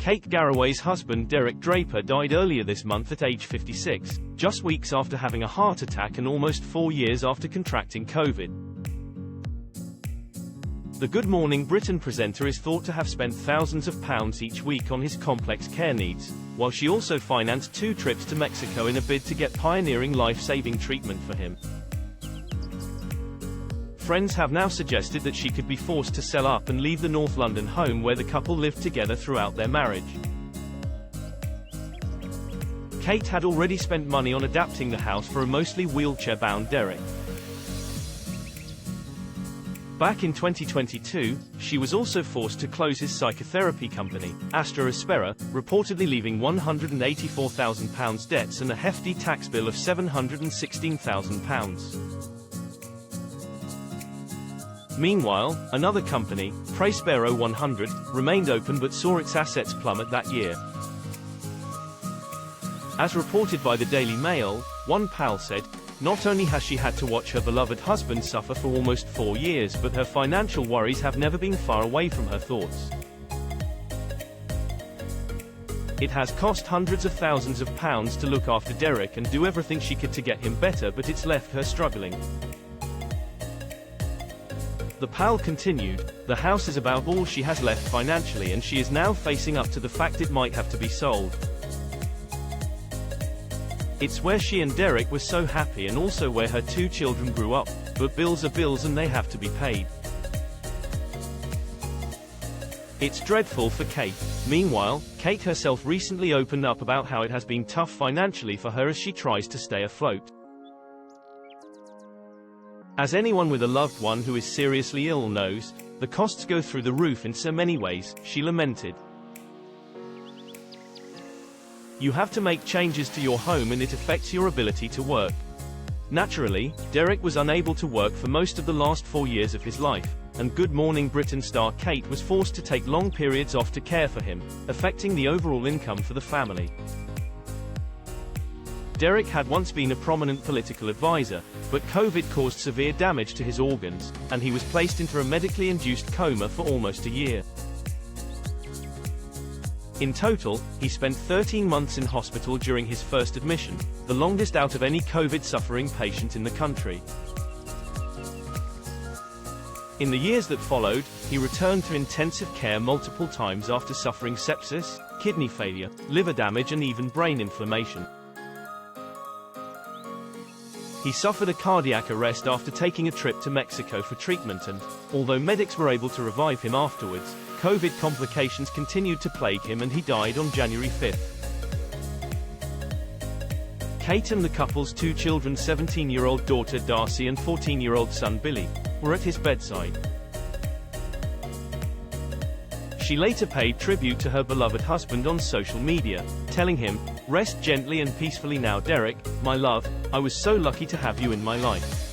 Kate Garraway's husband Derek Draper died earlier this month at age 56, just weeks after having a heart attack and almost 4 years after contracting COVID. The Good Morning Britain presenter is thought to have spent thousands of pounds each week on his complex care needs, while she also financed 2 trips to Mexico in a bid to get pioneering life-saving treatment for him. Friends have now suggested that she could be forced to sell up and leave the North London home where the couple lived together throughout their marriage. Kate had already spent money on adapting the house for a mostly wheelchair-bound Derek. Back in 2022, she was also forced to close his psychotherapy company, Astra Aspera, reportedly leaving £184,000 debts and a hefty tax bill of £716,000. Meanwhile, another company, Prospero 100, remained open but saw its assets plummet that year. As reported by the Daily Mail, one pal said, "Not only has she had to watch her beloved husband suffer for almost 4 years, but her financial worries have never been far away from her thoughts. It has cost hundreds of thousands of pounds to look after Derek and do everything she could to get him better, but it's left her struggling." The pal continued, "The house is about all she has left financially, and she is now facing up to the fact it might have to be sold. It's where she and Derek were so happy and also where her 2 children grew up, but bills are bills and they have to be paid. It's dreadful for Kate." Meanwhile, Kate herself recently opened up about how it has been tough financially for her as she tries to stay afloat. "As anyone with a loved one who is seriously ill knows, the costs go through the roof in so many ways," she lamented. "You have to make changes to your home and it affects your ability to work. Naturally, Derek was unable to work for most of the last 4 years of his life, and Good Morning Britain star Kate was forced to take long periods off to care for him, affecting the overall income for the family. Derek had once been a prominent political advisor, but COVID caused severe damage to his organs, and he was placed into a medically induced coma for almost a year. In total, he spent 13 months in hospital during his first admission, the longest out of any COVID-suffering patient in the country. In the years that followed, he returned to intensive care multiple times after suffering sepsis, kidney failure, liver damage and even brain inflammation. He suffered a cardiac arrest after taking a trip to Mexico for treatment and, although medics were able to revive him afterwards, COVID complications continued to plague him and he died on January 5th. Kate and the couple's 2 children, 17-year-old daughter Darcy and 14-year-old son Billy, were at his bedside. She later paid tribute to her beloved husband on social media, telling him, "Rest gently and peacefully now, Derek, my love, I was so lucky to have you in my life."